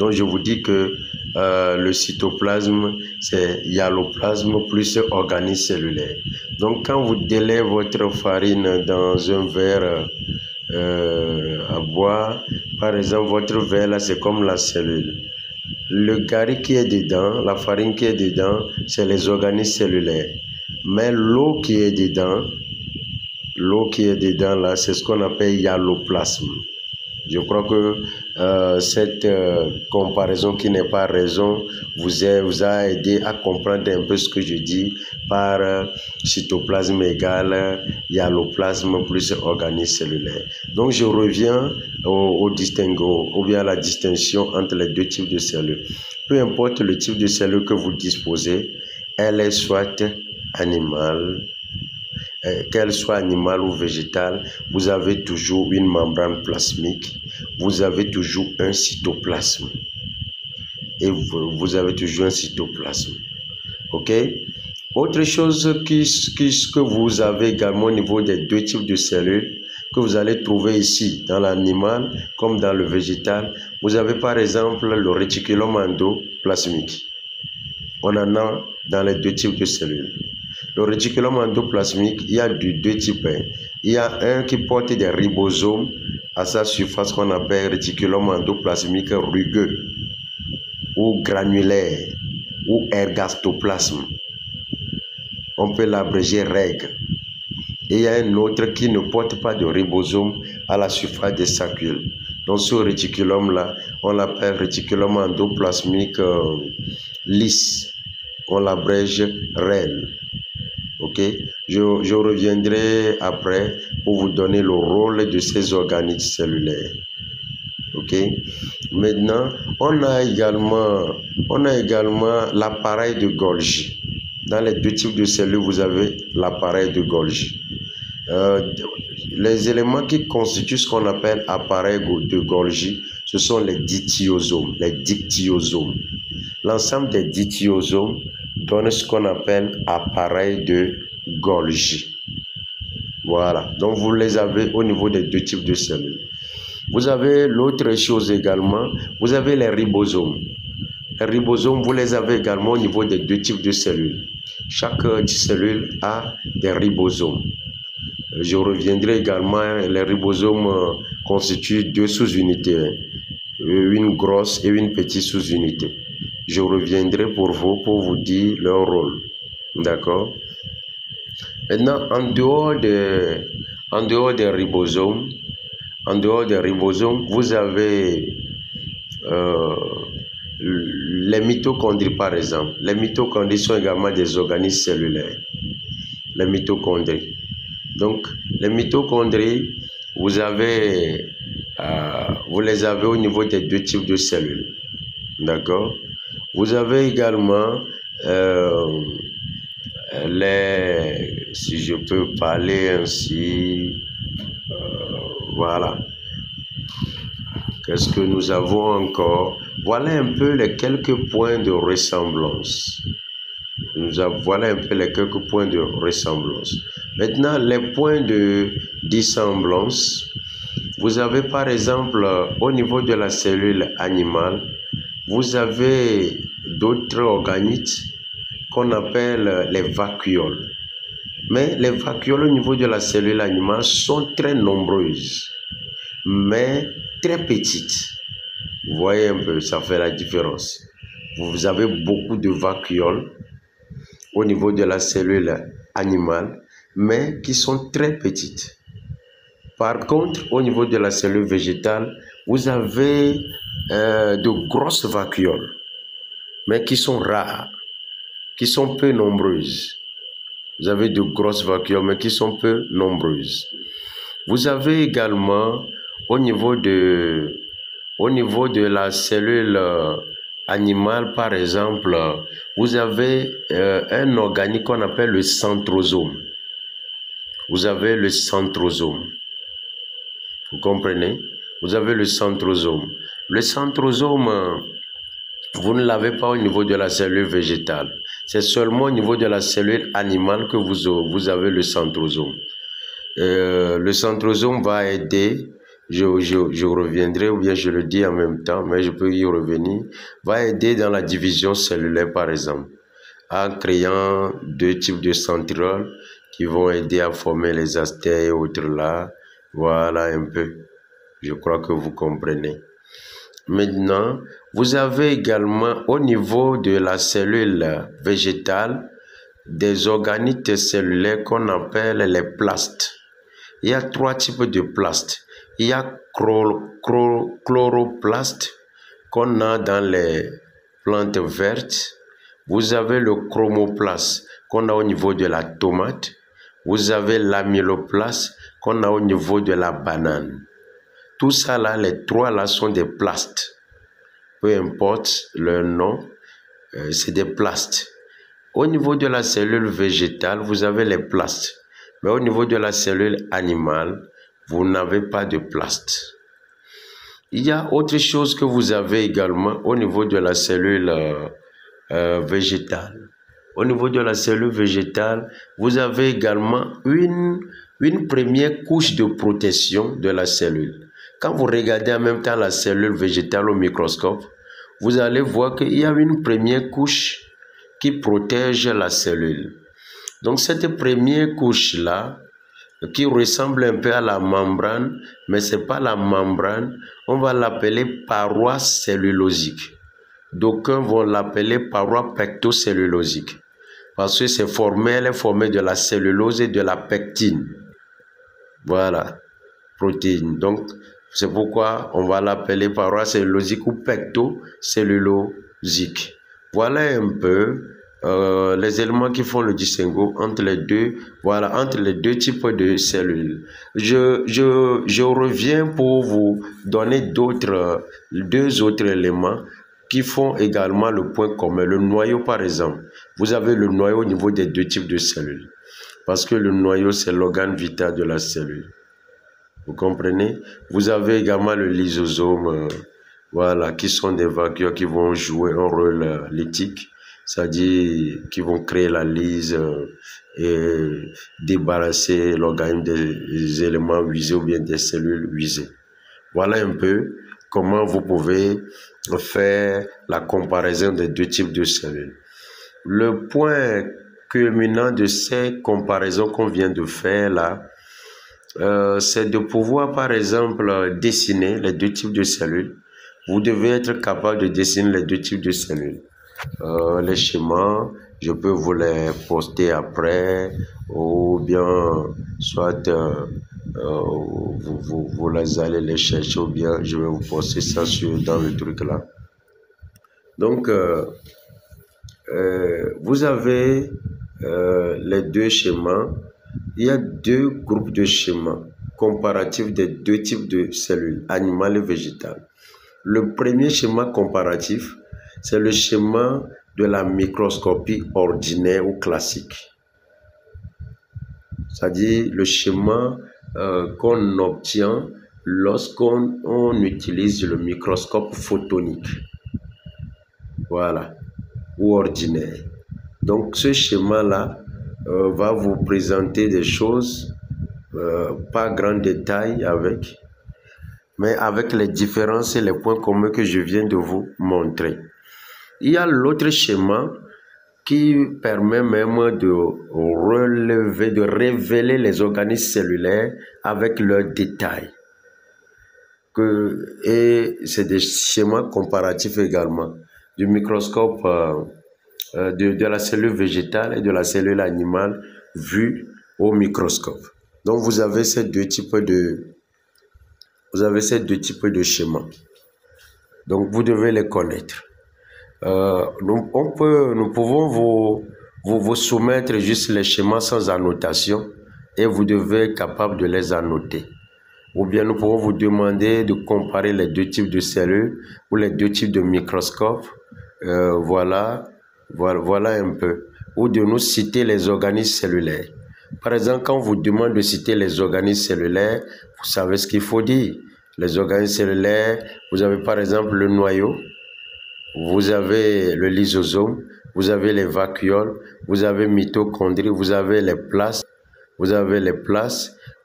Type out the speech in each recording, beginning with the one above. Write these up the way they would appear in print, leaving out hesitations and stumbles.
Donc, je vous dis que le cytoplasme, c'est hyaloplasme plus organisme cellulaire. Donc, quand vous délai votre farine dans un verre à boire, par exemple, votre verre là, c'est comme la cellule. Le gari qui est dedans, la farine qui est dedans, c'est les organismes cellulaires. Mais l'eau qui est dedans là, c'est ce qu'on appelle hyaloplasme. Je crois que cette comparaison qui n'est pas raison vous a aidé à comprendre un peu ce que je dis par cytoplasme égale hyaloplasme plus organisme cellulaire. Donc je reviens au distinguo ou bien à la distinction entre les deux types de cellules. Peu importe le type de cellule que vous disposez, elle est soit animale, qu'elle soit animale ou végétale, vous avez toujours une membrane plasmique, vous avez toujours un cytoplasme. Et vous avez toujours un cytoplasme. Ok? Autre chose que vous avez également au niveau des deux types de cellules, que vous allez trouver ici, dans l'animal comme dans le végétal, vous avez par exemple le réticulum endoplasmique. On en a dans les deux types de cellules. Le réticulum endoplasmique, il y a deux types. Il y a un qui porte des ribosomes à sa surface qu'on appelle réticulum endoplasmique rugueux ou granulaire ou ergastoplasme. On peut l'abréger REG. Et il y a un autre qui ne porte pas de ribosome à la surface des saccules. Donc ce réticulum-là, on l'appelle réticulum endoplasmique lisse. On l'abrège REL. Ok, je reviendrai après pour vous donner le rôle de ces organismes cellulaires. Ok, maintenant on a également l'appareil de Golgi. Dans les deux types de cellules, vous avez l'appareil de Golgi. Les éléments qui constituent ce qu'on appelle appareil de Golgi, ce sont les dictyosomes. L'ensemble des dictyosomes donne ce qu'on appelle appareil de Golgi. Voilà, donc vous les avez au niveau des deux types de cellules. Vous avez l'autre chose également, vous avez les ribosomes. Les ribosomes, vous les avez également au niveau des deux types de cellules. Chaque cellule a des ribosomes. Je reviendrai également, les ribosomes constituent deux sous-unités, une grosse et une petite sous-unité. Je reviendrai pour vous dire leur rôle. D'accord? Maintenant, en dehors des ribosomes, vous avez les mitochondries, par exemple. Les mitochondries sont également des organismes cellulaires. Les mitochondries. Donc, les mitochondries, vous les avez au niveau des deux types de cellules. D'accord? Vous avez également si je peux parler ainsi, voilà. Qu'est-ce que nous avons encore? Voilà un peu les quelques points de ressemblance. Voilà un peu les quelques points de ressemblance. Maintenant, les points de dissemblance. Vous avez par exemple, au niveau de la cellule animale, vous avez d'autres organites qu'on appelle les vacuoles. Mais les vacuoles au niveau de la cellule animale sont très nombreuses, mais très petites. Vous voyez un peu, ça fait la différence. Vous avez beaucoup de vacuoles au niveau de la cellule animale, mais qui sont très petites. Par contre, au niveau de la cellule végétale, vous avez de grosses vacuoles, mais qui sont rares, qui sont peu nombreuses. Vous avez de grosses vacuoles, mais qui sont peu nombreuses. Vous avez également, au niveau de la cellule animale, par exemple, vous avez un organique qu'on appelle le centrosome. Vous avez le centrosome. Vous comprenez? Vous avez le centrosome. Le centrosome, vous ne l'avez pas au niveau de la cellule végétale. C'est seulement au niveau de la cellule animale que vous avez le centrosome. Le centrosome va aider je reviendrai, ou bien je le dis en même temps, mais je peux y revenir, va aider dans la division cellulaire par exemple, en créant deux types de centrioles qui vont aider à former les astères et autres là. Voilà un peu. Je crois que vous comprenez. Maintenant, vous avez également au niveau de la cellule végétale des organites cellulaires qu'on appelle les plastes. Il y a trois types de plastes. Il y a chloroplastes qu'on a dans les plantes vertes. Vous avez le chromoplaste qu'on a au niveau de la tomate. Vous avez l'amyloplaste qu'on a au niveau de la banane. Tout ça là, les trois là sont des plastes. Peu importe leur nom, c'est des plastes. Au niveau de la cellule végétale, vous avez les plastes. Mais au niveau de la cellule animale, vous n'avez pas de plastes. Il y a autre chose que vous avez également au niveau de la cellule végétale. Au niveau de la cellule végétale, vous avez également une première couche de protection de la cellule. Quand vous regardez en même temps la cellule végétale au microscope, vous allez voir qu'il y a une première couche qui protège la cellule. Donc cette première couche-là, qui ressemble un peu à la membrane, mais ce n'est pas la membrane, on va l'appeler paroi cellulosique. D'aucuns vont l'appeler paroi pectocellulosique, parce que elle est formée de la cellulose et de la pectine. Voilà, protéine. Donc, c'est pourquoi on va l'appeler paroi cellulosique ou pectocellulosique. Voilà un peu les éléments qui font le distinguo entre les deux, entre les deux types de cellules. Je reviens pour vous donner deux autres éléments qui font également le point commun. Le noyau, par exemple. Vous avez le noyau au niveau des deux types de cellules. Parce que le noyau, c'est l'organe vital de la cellule. Vous comprenez? Vous avez également le lysosome, qui sont des vacuoles qui vont jouer un rôle lytique, c'est-à-dire qui vont créer la lyse et débarrasser l'organisme des éléments usés ou bien des cellules usées. Voilà un peu comment vous pouvez faire la comparaison des deux types de cellules. Le point culminant de ces comparaisons qu'on vient de faire là, c'est de pouvoir par exemple dessiner les deux types de cellules. Vous devez être capable de dessiner les deux types de cellules. Les schémas, je peux vous les poster après, ou bien soit vous allez les chercher, ou bien je vais vous poster ça dans le truc là. Donc, vous avez les deux schémas. Il y a deux groupes de schémas comparatifs des deux types de cellules, animales et végétales. Le premier schéma comparatif, c'est le schéma de la microscopie ordinaire ou classique. C'est-à-dire le schéma qu'on obtient lorsqu'on utilise le microscope photonique. Voilà, ou ordinaire. Donc ce schéma-là va vous présenter des choses, pas grand détail mais avec les différences et les points communs que je viens de vous montrer. Il y a l'autre schéma qui permet même de révéler les organismes cellulaires avec leurs détails. Et c'est des schémas comparatifs également, du microscope de la cellule végétale et de la cellule animale vue au microscope. Donc vous avez ces deux types de schémas. Donc vous devez les connaître. Nous pouvons vous soumettre juste les schémas sans annotation et vous devez être capable de les annoter. Ou bien nous pouvons vous demander de comparer les deux types de cellules ou les deux types de microscopes. Voilà un peu. Ou de nous citer les organismes cellulaires. Par exemple, quand on vous demande de citer les organismes cellulaires, vous savez ce qu'il faut dire. Les organismes cellulaires, vous avez par exemple le noyau, vous avez le lysosome, vous avez les vacuoles, vous avez mitochondries, vous avez les plasmes,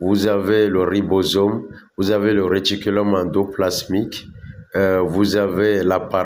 vous avez le ribosome, vous avez le réticulum endoplasmique, vous avez la